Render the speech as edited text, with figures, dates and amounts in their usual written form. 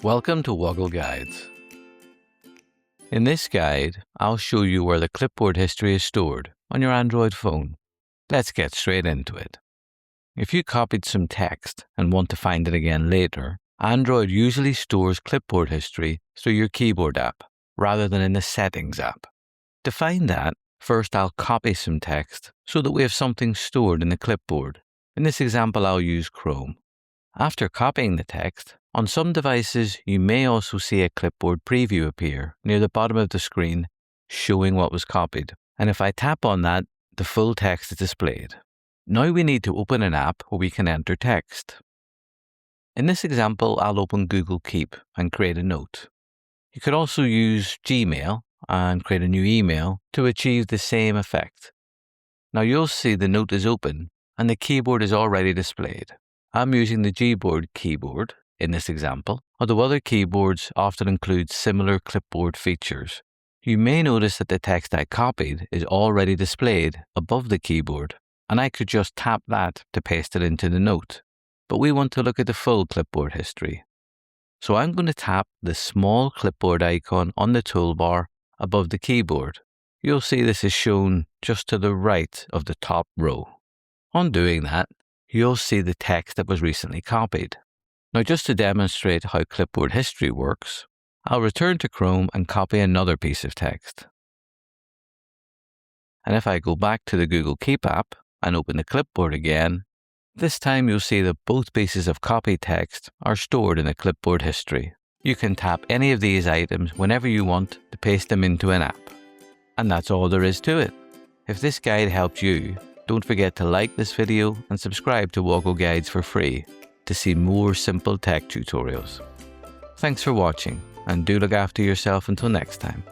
Welcome to Woggle Guides. In this guide, I'll show you where the clipboard history is stored on your Android phone. Let's get straight into it. If you copied some text and want to find it again later, Android usually stores clipboard history through your Keyboard app rather than in the Settings app. To find that, first I'll copy some text so that we have something stored in the clipboard. In this example, I'll use Chrome. After copying the text, on some devices, you may also see a clipboard preview appear near the bottom of the screen showing what was copied. And if I tap on that, the full text is displayed. Now we need to open an app where we can enter text. In this example, I'll open Google Keep and create a note. You could also use Gmail and create a new email to achieve the same effect. Now you'll see the note is open and the keyboard is already displayed. I'm using the Gboard keyboard in this example, although other keyboards often include similar clipboard features. You may notice that the text I copied is already displayed above the keyboard, and I could just tap that to paste it into the note. But we want to look at the full clipboard history. So I'm going to tap the small clipboard icon on the toolbar above the keyboard. You'll see this is shown just to the right of the top row. On doing that, you'll see the text that was recently copied. Now, just to demonstrate how clipboard history works, I'll return to Chrome and copy another piece of text. And if I go back to the Google Keep app and open the clipboard again, this time you'll see that both pieces of copied text are stored in the clipboard history. You can tap any of these items whenever you want to paste them into an app. And that's all there is to it. If this guide helped you, don't forget to like this video and subscribe to Woggle Guides for free to see more simple tech tutorials. Thanks for watching, and do look after yourself until next time.